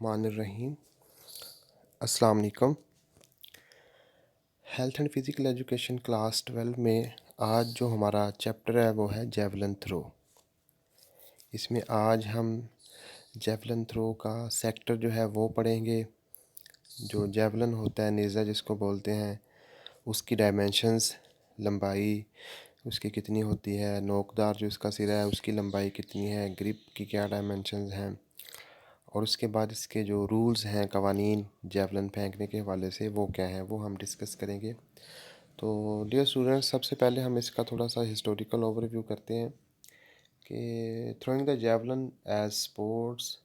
रहीम। अस्सलाम वालेकुम। Health and physical education class 12 में आज जो हमारा चैप्टर है वो है जेवलिन थ्रो। इसमें आज हम जेवलिन थ्रो का सेक्टर जो है वो पढ़ेंगे। जो जेवलिन होता है, नेज़ा जिसको बोलते हैं, उसकी डायमेंशंस, लंबाई उसकी कितनी होती है, नोकदार जो इसका सिरा है उसकी लंबाई कितनी है, ग्रिप की क्या डायमेंशंस हैं, और उसके बाद इसके जो रूल्स हैं, कवानीन जेवलिन फेंकने के हवाले से वो क्या हैं, वो हम डिस्कस करेंगे। तो डियर स्टूडेंट्स, सबसे पहले हम इसका थोड़ा सा हिस्टोरिकल ओवरव्यू करते हैं कि throwing the javelin as sports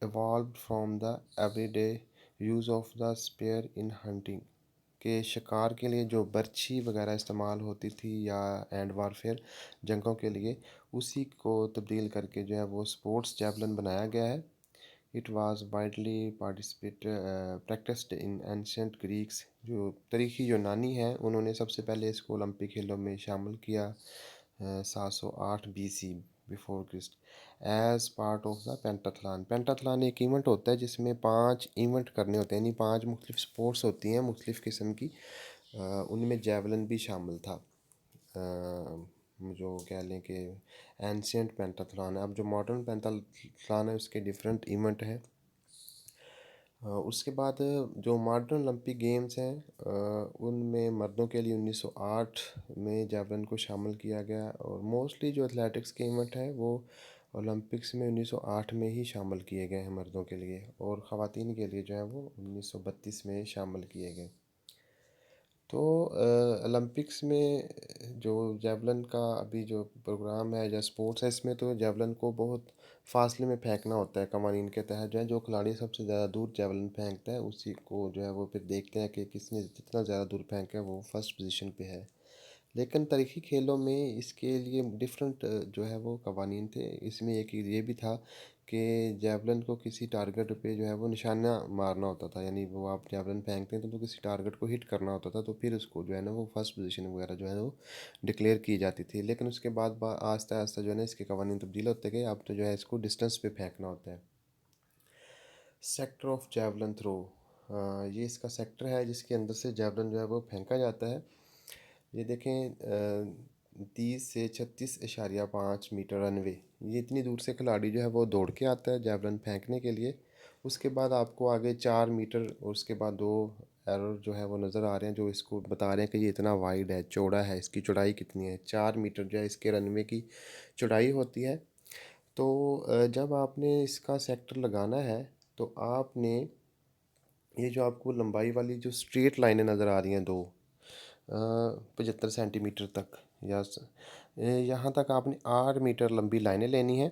evolved from the everyday use of the spear in hunting, के शिकार के लिए जो बर्छी वगैरह इस्तेमाल होती थी या एंड वारफेयर जंगों के लिए, उसी को तब्दील करके जो है वो स्पोर्ट्स जेवलिन बनाया गया है। It was widely participate practised in ancient Greeks. जो तारीखी यूनानी हैं उन्होंने सबसे पहले इसको ओलंपिक खेलों में शामिल किया 708 BC before Christ as part of the pentathlon. Pentathlon एक इवेंट होता है जिसमें 5 इवेंट करने होते हैं, यानी 5 मुख्तलिफ स्पोर्ट्स होती हैं मुख्तलिफ किस्म की। उनमें जेवलिन भी शामिल था। जो कह लें कि एंशियंट पेंटाथलॉन है। अब जो मॉडर्न पेंटाथलॉन है उसके डिफरेंट इवेंट हैं। उसके बाद जो मॉडर्न ओलंपिक गेम्स हैं उनमें मर्दों के लिए 1908 में जेवलिन को शामिल किया गया, और मोस्टली जो एथलेटिक्स के इवेंट हैं वो ओलंपिक्स में 1908 में ही शामिल किए गए हैं मर्दों के लिए, और ख़वातीन के लिए जो है वो 1932 में शामिल किए गए। तो ओलंपिक्स में जो जेवलिन का अभी जो प्रोग्राम है या स्पोर्ट्स है, इसमें तो जेवलिन को बहुत फासले में फेंकना होता है। कवानीन के तहत जो है, जो खिलाड़ी सबसे ज़्यादा दूर जेवलिन फेंकता है उसी को जो है वो फिर देखते हैं कि किसने जितना ज़्यादा दूर फेंका है वो फर्स्ट पोजीशन पे है। लेकिन तारीखी खेलों में इसके लिए डिफरेंट जो है वो कवानीन थे। इसमें एक ये भी था कि जेवलिन को किसी टारगेट पे जो है वो निशाना मारना होता था, यानी वो आप जेवलिन फेंकते हैं तो किसी टारगेट को हिट करना होता था, तो फिर उसको जो है ना वो फर्स्ट पोजीशन वगैरह जो है वो डिक्लेयर की जाती थी। लेकिन उसके बाद आहिस्ता आहिस्ता जो है ना इसके कवानीन तब्दील होते गए। अब तो जो है इसको डिस्टेंस पे फेंकना होता है। सेक्टर ऑफ जेवलिन थ्रो, ये इसका सेक्टर है जिसके अंदर से जेवलिन जो है वो फेंका जाता है। ये देखें, 30 से 36.5 मीटर रनवे, ये इतनी दूर से खिलाड़ी जो है वो दौड़ के आता है जेवलिन फेंकने के लिए। उसके बाद आपको आगे 4 मीटर और उसके बाद 2 एरर जो है वो नज़र आ रहे हैं, जो इसको बता रहे हैं कि ये इतना वाइड है, चौड़ा है, इसकी चौड़ाई कितनी है। 4 मीटर जो है इसके रनवे की चौड़ाई होती है। तो जब आपने इसका सेक्टर लगाना है तो आपने ये जो आपको लंबाई वाली जो स्ट्रेट लाइनें नज़र आ रही हैं, 75 सेंटीमीटर तक या यहाँ तक आपने 8 मीटर लंबी लाइनें लेनी है,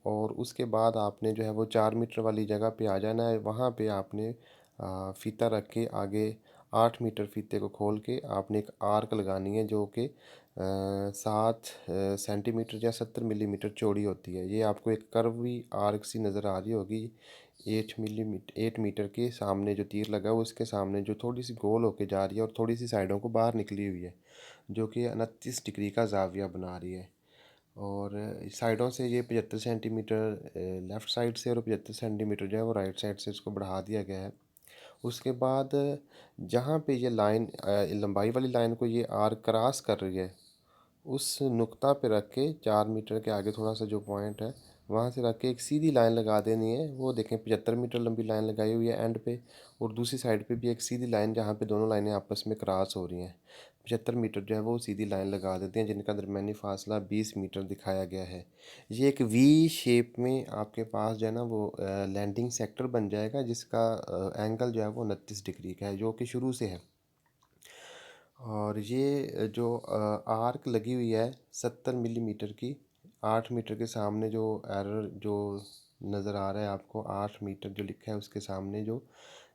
और उसके बाद आपने जो है वो 4 मीटर वाली जगह पे आ जाना है। वहाँ पे आपने फीता रख के आगे 8 मीटर फीते को खोल के आपने एक आर्क लगानी है जो कि 7 सेंटीमीटर या 70 मिलीमीटर चौड़ी होती है। ये आपको एक कर्वी आर्क सी नज़र आ रही होगी। 8 मीटर के सामने जो तीर लगा है उसके सामने जो थोड़ी सी गोल होके जा रही है और थोड़ी सी साइडों को बाहर निकली हुई है, जो कि 29 डिग्री का जाविया बना रही है। और साइडों से ये 75 सेंटीमीटर लेफ़्ट साइड से और 75 सेंटीमीटर जो है वो राइट साइड से इसको बढ़ा दिया गया है। उसके बाद जहाँ पे ये लाइन लंबाई वाली लाइन को ये आर्क क्रॉस कर रही है, उस नुक्ता पे रख के 4 मीटर के आगे थोड़ा सा जो पॉइंट है वहाँ से रख के एक सीधी लाइन लगा देनी है। वो देखें 75 मीटर लंबी लाइन लगाई हुई है एंड पे, और दूसरी साइड पे भी एक सीधी लाइन जहाँ पे दोनों लाइनें आपस में क्रॉस हो रही हैं। 75 मीटर जो है वो सीधी लाइन लगा देते हैं, जिनका दरमियानी फासला 20 मीटर दिखाया गया है। ये एक वी शेप में आपके पास जो है ना वो लैंडिंग सेक्टर बन जाएगा, जिसका एंगल जो है वो 29 डिग्री का है, जो कि शुरू से है। और ये जो आर्क लगी हुई है 70 मिलीमीटर की, 8 मीटर के सामने जो एरर जो नज़र आ रहा है आपको, 8 मीटर जो लिखा है उसके सामने जो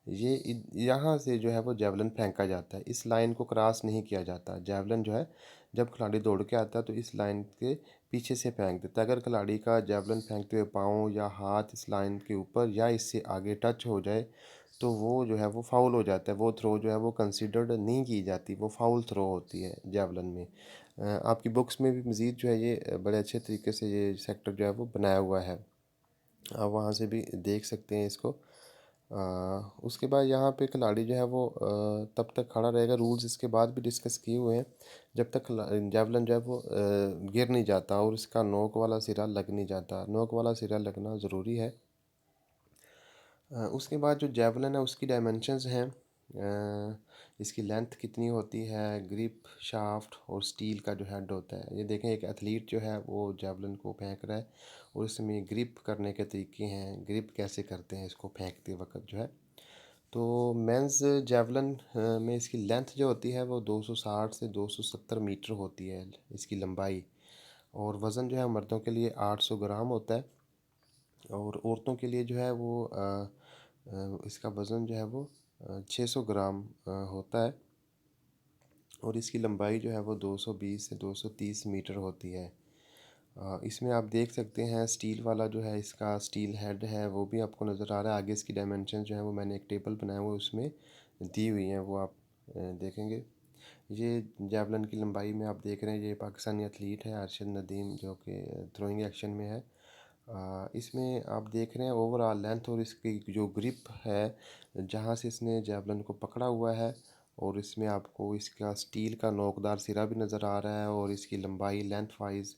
ये यहाँ से जो है वो जेवलिन फेंका जाता है। इस लाइन को क्रॉस नहीं किया जाता। जेवलिन जो है जब खिलाड़ी दौड़ के आता है तो इस लाइन के पीछे से फेंक देता है। अगर खिलाड़ी का जेवलिन फेंकते हुए पाँव या हाथ इस लाइन के ऊपर या इससे आगे टच हो जाए तो वो जो है वो फाउल हो जाता है। वो थ्रो जो है वो कंसिडर्ड नहीं की जाती, वो फाउल थ्रो होती है जेवलिन में। आपकी बुक्स में भी मज़ीद जो है ये बड़े अच्छे तरीके से ये सेक्टर जो है वो बनाया हुआ है। आप वहाँ से भी देख सकते हैं इसको। उसके बाद यहाँ पे खिलाड़ी जो है वो तब तक खड़ा रहेगा, रूल्स इसके बाद भी डिस्कस किए हुए हैं, जब तक जावलिन जो है वो गिर नहीं जाता और इसका नोक वाला सिरा लग नहीं जाता। नोक वाला सिरा लगना ज़रूरी है। उसके बाद जो जेवलिन है उसकी डायमेंशंस हैं। इसकी लेंथ कितनी होती है, ग्रिप, शाफ्ट और स्टील का जो हेड होता है। ये देखें, एक एथलीट जो है वो जेवलिन को फेंक रहा है और इसमें ग्रिप करने के तरीके हैं, ग्रिप कैसे करते हैं इसको फेंकते वक्त जो है। तो मेंस जेवलिन में इसकी लेंथ जो होती है वो 260 से 270 मीटर होती है इसकी लंबाई। और वज़न जो है मर्दों के लिए 800 ग्राम होता है और औरतों के लिए जो है वो इसका वज़न जो है वो 600 ग्राम होता है और इसकी लंबाई जो है वो 220 से 230 मीटर होती है। इसमें आप देख सकते हैं स्टील वाला जो है इसका स्टील हेड है वो भी आपको नज़र आ रहा है। आगे इसकी डायमेंशन जो है वो मैंने एक टेबल बनाया हुआ है उसमें दी हुई हैं, वो आप देखेंगे। ये जावलिन की लंबाई में आप देख रहे हैं, ये पाकिस्तानी एथलीट है अरशद नदीम जो कि थ्रोइंग एक्शन में है। इसमें आप देख रहे हैं ओवरऑल लेंथ और इसकी जो ग्रिप है जहाँ से इसने जेवलिन को पकड़ा हुआ है, और इसमें आपको इसका स्टील का नोकदार सिरा भी नज़र आ रहा है और इसकी लंबाई लेंथ वाइज,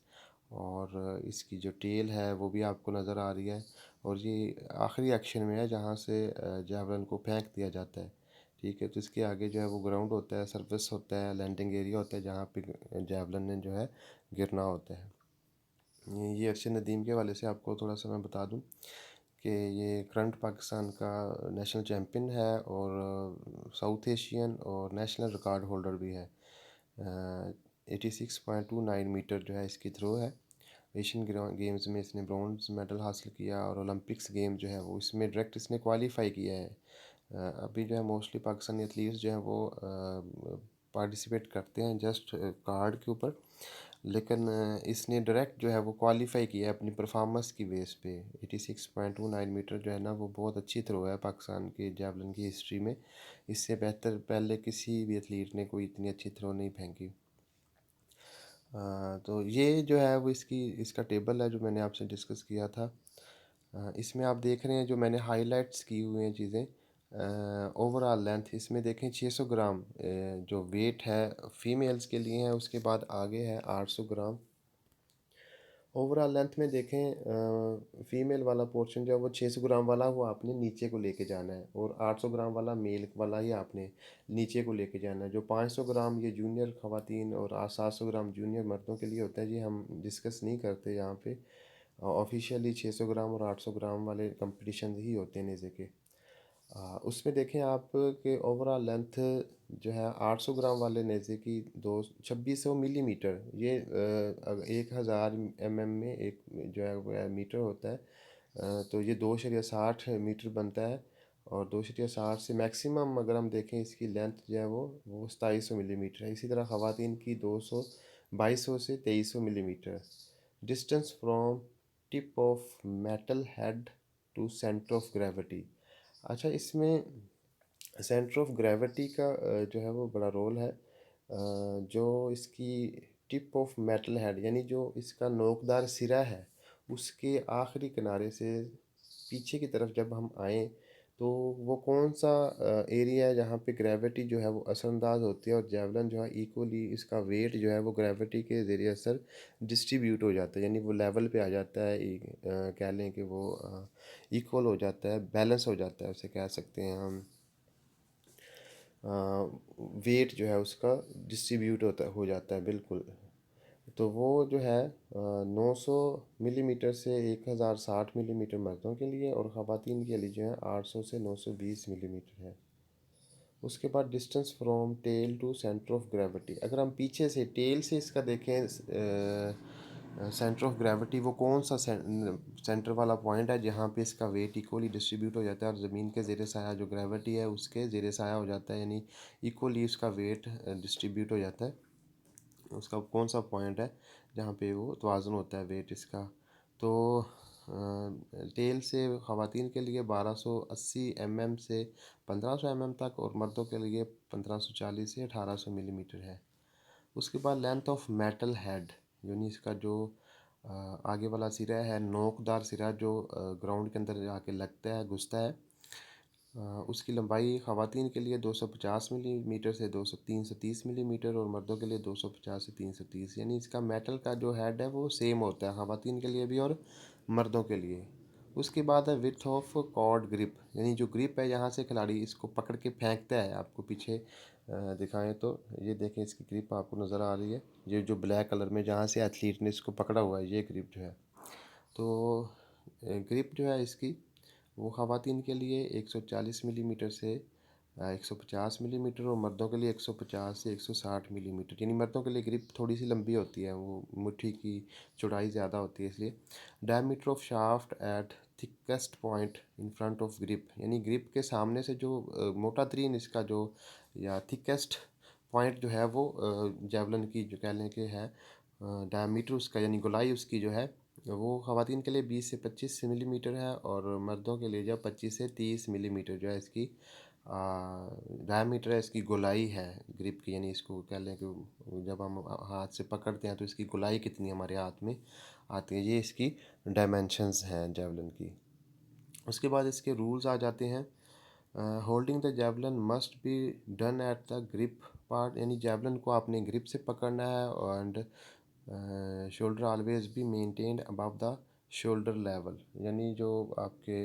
और इसकी जो टेल है वो भी आपको नज़र आ रही है। और ये आखिरी एक्शन में है जहाँ से जेवलिन को फेंक दिया जाता है। ठीक है, तो इसके आगे जो है वो ग्राउंड होता है, सर्विस होता है, लैंडिंग एरिया होता है जहाँ पे जेवलिन ने जो है गिरना होता है। ये अरशद नदीम के हवाले से आपको थोड़ा सा मैं बता दूं कि ये करंट पाकिस्तान का नेशनल चैम्पियन है और साउथ एशियन और नेशनल रिकॉर्ड होल्डर भी है। 86.29 मीटर जो है इसकी थ्रो है। एशियन गेम्स में इसने ब्रॉन्ज मेडल हासिल किया और ओलंपिक्स गेम जो है वो इसमें डायरेक्ट इसने क्वालिफाई किया है। अभी जो है मोस्टली पाकिस्तानी एथलीट्स जो हैं वो पार्टिसिपेट करते हैं जस्ट कार्ड के ऊपर, लेकिन इसने डायरेक्ट जो है वो क्वालिफाई किया है अपनी परफॉर्मेंस की बेस पे। 86.29 मीटर जो है ना वो बहुत अच्छी थ्रो है पाकिस्तान के जेवलिन की हिस्ट्री में। इससे बेहतर पहले किसी भी एथलीट ने कोई इतनी अच्छी थ्रो नहीं फेंकी। तो ये जो है वो इसका टेबल है जो मैंने आपसे डिस्कस किया था। इसमें आप देख रहे हैं जो मैंने हाइलाइट्स की हुई हैं चीज़ें। ओवरऑल लेंथ इसमें देखें 600 ग्राम जो वेट है फीमेल्स के लिए है, उसके बाद आगे है 800 ग्राम। ओवरऑल लेंथ में देखें फीमेल वाला पोर्शन जो है वो 600 ग्राम वाला वो आपने नीचे को लेके जाना है, और 800 ग्राम वाला मेल वाला ही आपने नीचे को लेके जाना है। जो 500 ग्राम ये जूनियर ख़वातीन और 700 ग्राम जूनियर मर्दों के लिए होता है, ये हम डिस्कस नहीं करते यहाँ पे। ऑफिशियली 600 ग्राम और 800 ग्राम वाले कंपटीशन ही होते हैं नेज़े के। उसमें देखें आप कि ओवरऑल लेंथ जो है 800 ग्राम वाले नेज़े की दो 2600 मिलीमीटर, ये 1000 mm में एक जो है वो मीटर होता है। तो ये 2.60 मीटर बनता है, और 2.60 से मैक्सिमम अगर हम देखें इसकी लेंथ जो है वो 2700 मिलीमीटर है। इसी तरह ख़वातीन की 2200 से 2300 millimetre. Distance from tip of metal head to centre of gravity. अच्छा, इसमें सेंटर ऑफ ग्रेविटी का जो है वो बड़ा रोल है। जो इसकी टिप ऑफ मेटल हेड यानी जो इसका नोकदार सिरा है उसके आखिरी किनारे से पीछे की तरफ जब हम आए तो वो कौन सा एरिया है जहाँ पे ग्रेविटी जो है वो असरअंदाज होती है, और जेवलिन जो है इक्वली इसका वेट जो है वो ग्रेविटी के ज़रिए असर डिस्ट्रीब्यूट हो जाता है, यानी वो लेवल पे आ जाता है। कह लें कि वो इक्वल हो जाता है, बैलेंस हो जाता है, उसे कह सकते हैं हम। वेट जो है उसका डिस्ट्रीब्यूट होता हो जाता है बिल्कुल। तो वो जो है 900 मिलीमीटर से 1060 मिलीमीटर मर्दों के लिए, और ख़वातीन के लिए जो है 800 से 920 मिलीमीटर है। उसके बाद distance from tail to centre of gravity, अगर हम पीछे से टेल से इसका देखें सेंटर ऑफ ग्रेविटी वो कौन सा सेंटर वाला पॉइंट है जहाँ पे इसका वेट इक्वली डिस्ट्रीब्यूट हो जाता है और ज़मीन के ज़ेरे साया जो ग्रेविटी है उसके ज़ेरे साया हो जाता है, यानी इक्वली उसका वेट डिस्ट्रीब्यूट हो जाता है। उसका कौन सा पॉइंट है जहाँ पे वो तवाज़ुन होता है वेट इसका। तो टेल से ख़वातीन के लिए 1280 mm से 1500 mm तक, और मर्दों के लिए 1540 से 1800 मिलीमीटर है। उसके बाद लेंथ ऑफ मेटल हेड, यानी इसका जो आगे वाला सिरा है नोकदार सिरा जो ग्राउंड के अंदर जाके लगता है, घुसता है। उसकी लंबाई ख़वातीन के लिए 250 मिलीमीटर से 330 मिलीमीटर और मर्दों के लिए 250 से 330, यानी इसका मेटल का जो हेड है वो सेम होता है ख़वातीन के लिए भी और मर्दों के लिए। उसके बाद है विथ ऑफ कॉर्ड ग्रिप, यानी जो ग्रिप है यहाँ से खिलाड़ी इसको पकड़ के फेंकता है। आपको पीछे दिखाएं तो ये देखें, इसकी ग्रिप आपको नज़र आ रही है, ये जो ब्लैक कलर में जहाँ से एथलीट ने इसको पकड़ा हुआ है ये ग्रिप जो है। तो ग्रिप जो है इसकी वो ख़वातीन के लिए 140 मिलीमीटर से 150 मिलीमीटर और मर्दों के लिए 150 से 160 मिलीमीटर, यानी मर्दों के लिए ग्रिप थोड़ी सी लंबी होती है, वो मुट्ठी की चौड़ाई ज़्यादा होती है इसलिए। Diameter of shaft at thickest point in front of grip, यानी ग्रिप के सामने से जो मोटा तरीन इसका जो या थिकेस्ट पॉइंट जो है वो जेवलिन की जो कह लें कि है डायमीटर उसका, यानी गोलाई उसकी जो है वो ख़वातीन के लिए 20 से 25 मिलीमीटर है और मर्दों के लिए जब 25 से 30 मिलीमीटर जो है इसकी डायमीटर है, इसकी गोलाई है ग्रिप की, यानी इसको कह लें कि जब हम हाथ से पकड़ते हैं तो इसकी गोलाई कितनी हमारे हाथ में आती है, ये इसकी डायमेंशंस हैं जेवलिन की। उसके बाद इसके रूल्स आ जाते हैं। Holding the javelin must be done at the grip part, यानी जेवलिन को आपने ग्रिप से पकड़ना है and shoulder always be maintained above the shoulder level, यानी जो आपके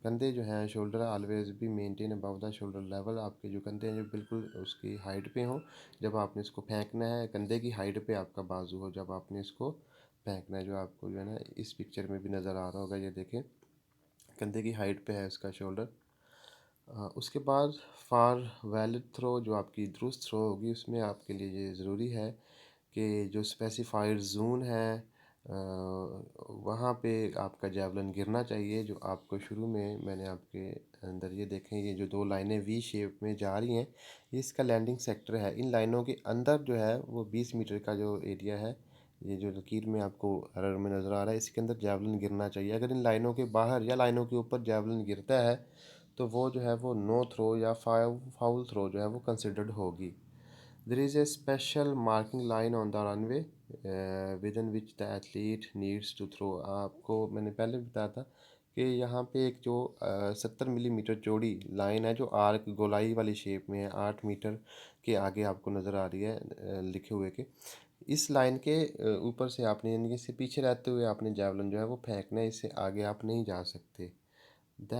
कंधे जो हैं shoulder always be maintain above the shoulder level, आपके जो कंधे हैं जो बिल्कुल उसकी हाइट पे हों जब आपने इसको फेंकना है, कंधे की हाइट पे आपका बाजू हो जब आपने इसको फेंकना है, जो आपको जो है ना इस पिक्चर में भी नज़र आ रहा होगा, ये देखें कंधे की हाइट पे है इसका शोल्डर। उसके बाद फार वैलिड थ्रो, जो आपकी दुरुस्त थ्रो होगी उसमें आपके लिए ये ज़रूरी है कि जो स्पेसिफाइड जोन है वहाँ पे आपका जेवलिन गिरना चाहिए। जो आपको शुरू में मैंने आपके अंदर ये देखें, ये जो दो लाइनें वी शेप में जा रही हैं ये इसका लैंडिंग सेक्टर है। इन लाइनों के अंदर जो है वो 20 मीटर का जो एरिया है, ये जो लकीर में आपको हर में नज़र आ रहा है, इसके अंदर जेवलिन गिरना चाहिए। अगर इन लाइनों के बाहर या लाइनों के ऊपर जेवलिन गिरता है तो वो जो है वो नो थ्रो या फाउल थ्रो जो है वो कंसिडर्ड होगी। There is a special marking line on the runway within which the athlete needs to throw. आपको मैंने पहले बताया था कि यहाँ पे एक जो 70 मिलीमीटर चौड़ी लाइन है जो आर्क गोलाई वाली शेप में है, 8 मीटर के आगे आपको नज़र आ रही है लिखे हुए के। इस लाइन के ऊपर से आपने, यानी कि इससे पीछे रहते हुए आपने जेवलिन जो है वो फेंकना है, इससे आगे आप नहीं जा सकते। The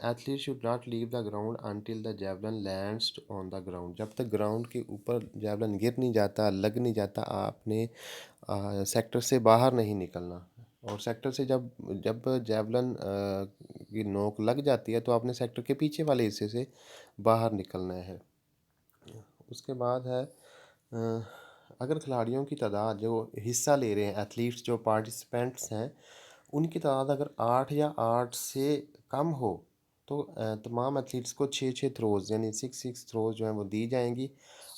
athlete should not leave the ground until the javelin lands on the ground, जब तक ग्राउंड के ऊपर जेवलिन गिर नहीं जाता, लग नहीं जाता, आपने सेक्टर से बाहर नहीं निकलना। और सेक्टर से जब जब जेवलिन की नोक लग जाती है तो आपने सेक्टर के पीछे वाले हिस्से से बाहर निकलना है। उसके बाद है अगर खिलाड़ियों की तादाद जो हिस्सा ले रहे हैं, एथलीट्स जो पार्टिसिपेंट्स हैं, उनकी तादाद अगर 8 या 8 से कम हो तो तमाम एथलीट्स को 6-6 थ्रोज़ यानी 6-6 थ्रोज़ जो हैं वो दी जाएंगी।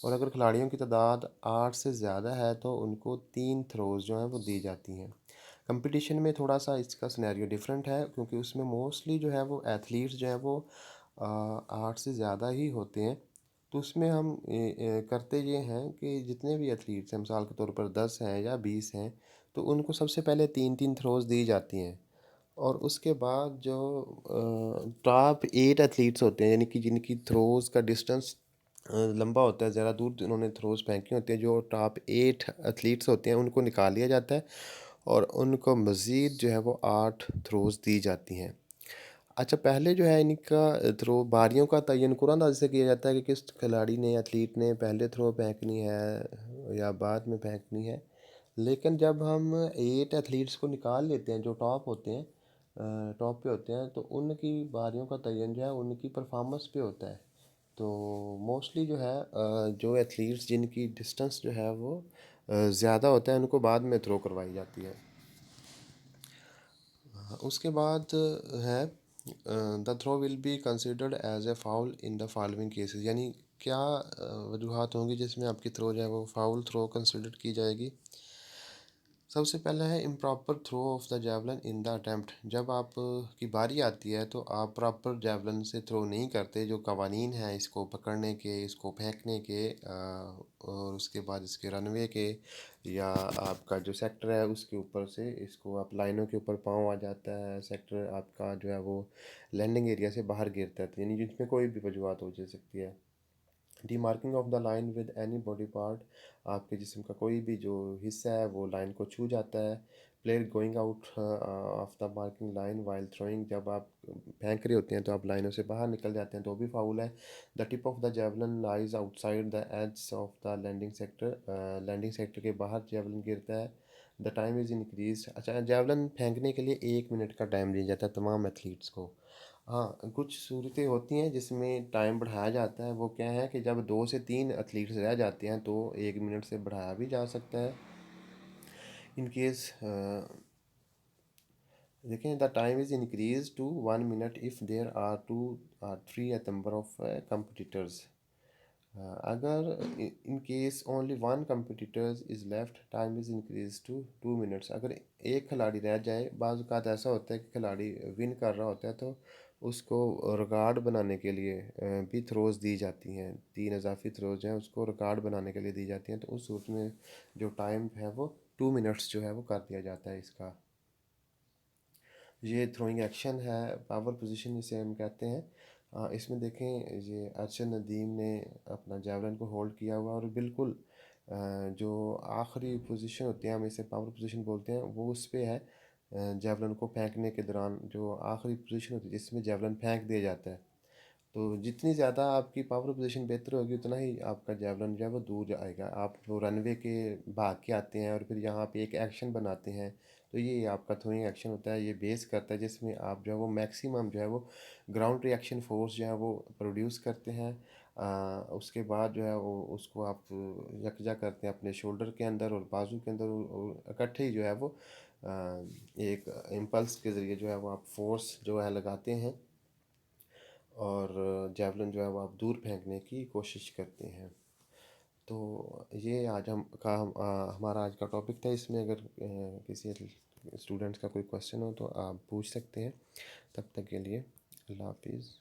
और अगर खिलाड़ियों की तादाद 8 से ज़्यादा है तो उनको 3 थ्रोज़ जो हैं वो दी जाती हैं। कंपटीशन में थोड़ा सा इसका सिनेरियो डिफरेंट है क्योंकि उसमें मोस्टली जो है वो एथलीट्स जो हैं वो 8 से ज़्यादा ही होते हैं। तो उसमें हम करते ये हैं कि जितने भी एथलीट्स हैं, मिसाल के तौर पर 10 हैं या 20 हैं, तो उनको सबसे पहले 3-3 थ्रोज़ दी जाती हैं। और उसके बाद जो टॉप 8 एथलीट्स होते हैं, यानी कि जिनकी थ्रोज़ का डिस्टेंस लंबा होता है, ज़्यादा दूर जिन्होंने थ्रोज़ फेंकी होती है, जो टॉप 8 एथलीट्स होते हैं उनको निकाल लिया जाता है और उनको मज़ीद जो है वो 8 थ्रोज़ दी जाती हैं। अच्छा, पहले जो है इनका थ्रो बारियों का तयन कुरानदाजी से किया जाता है कि किस खिलाड़ी ने, एथलीट ने पहले थ्रो फेंकनी है या बाद में फेंकनी है। लेकिन जब हम 8 एथलीट्स को निकाल लेते हैं जो टॉप होते हैं, टॉप पे होते हैं, तो उनकी बारियों का तयन जो है उनकी परफॉर्मेंस पे होता है। तो मोस्टली जो है जो एथलीट्स जिनकी डिस्टेंस जो है वो ज़्यादा होता है उनको बाद में थ्रो करवाई जाती है। उसके बाद है the throw will be considered as a foul in the following cases, यानी क्या वजूहत होंगी जिसमें आपकी थ्रो जो है वो फाउल थ्रो कंसिडर की जाएगी। सबसे पहला है improper throw of the javelin in the attempt. जब आप की बारी आती है तो आप प्रॉपर जैवलिन से थ्रो नहीं करते। जो कवानीन हैं इसको पकड़ने के, इसको फेंकने के और उसके बाद इसके रनवे के या आपका जो सेक्टर है उसके ऊपर से इसको आप लाइनों के ऊपर पाँव आ जाता है, सेक्टर आपका जो है वो लैंडिंग एरिया से बाहर गिरता है, यानी जिसमें कोई भी वजूहत हो जा सकती है। Demarking of the line with any body part, आपके जिस्म का कोई भी जो हिस्सा है वो लाइन को छू जाता है। Player going out of the marking line while throwing, जब आप फेंक रहे होते हैं तो आप लाइनों से बाहर निकल जाते हैं तो भी फाउल है। The tip of the javelin lies outside the edge of the landing sector, landing sector के बाहर जेवलिन गिरता है। The time is increase. अच्छा, जेवलिन फेंकने के लिए 1 मिनट का टाइम दिया जाता है तमाम एथलीट्स को। हाँ, कुछ सूरतें होती हैं जिसमें टाइम बढ़ाया जाता है। वो क्या है कि जब 2 से 3 एथलीट्स रह जाते हैं तो 1 मिनट से बढ़ाया भी जा सकता है। इन केस देखें, the time is increase to 1 minute if there are 2 or 3 number of competitors. अगर in case only one competitors is left, time is increase to 2 minutes. अगर एक खिलाड़ी रह जाए, बाज़ औक़ात ऐसा होता है कि खिलाड़ी विन कर रहा होता है तो उसको रिकॉर्ड बनाने के लिए भी थ्रोज़ दी जाती हैं। 3 इजाफी थ्रोज़ हैं उसको रिकॉर्ड बनाने के लिए दी जाती हैं, तो उस सूरत में जो टाइम है वो 2 मिनट्स जो है वो कर दिया जाता है इसका। ये थ्रोइंग एक्शन है, पावर पोजीशन इसे हम कहते हैं। इसमें देखें, ये अरशद नदीम ने अपना जेवलिन को होल्ड किया हुआ और बिल्कुल जो आखिरी पोजीशन होती है हम इसे पावर पोजीशन बोलते हैं, वो उस पे है। जेवलिन को फेंकने के दौरान जो आखिरी पोजीशन होती है जिसमें जेवलिन फेंक दिया जाता है, तो जितनी ज़्यादा आपकी पावर पोजीशन बेहतर होगी उतना ही आपका जेवलिन जो है वो दूर जाएगा। आप वो रनवे के भाग के आते हैं और फिर यहाँ पे एक एक्शन बनाते हैं, तो ये आपका थ्रोइंग एक्शन होता है। ये बेस करता है जिसमें आप जो है वो मैक्सिमम जो है वो ग्राउंड रिएक्शन फोर्स जो है वो प्रोड्यूस करते हैं। उसके बाद जो है वो उसको आप यकजा करते हैं अपने शोल्डर के अंदर और बाजू के अंदर, और इकट्ठे ही जो है वो एक इम्पल्स के ज़रिए जो है वो आप फोर्स जो है लगाते हैं और जेवलिन जो है वो आप दूर फेंकने की कोशिश करते हैं। तो ये आज हमारा आज का टॉपिक था। इसमें अगर किसी स्टूडेंट्स का कोई क्वेश्चन हो तो आप पूछ सकते हैं। तब तक के लिए अल्लाह हाफिज़।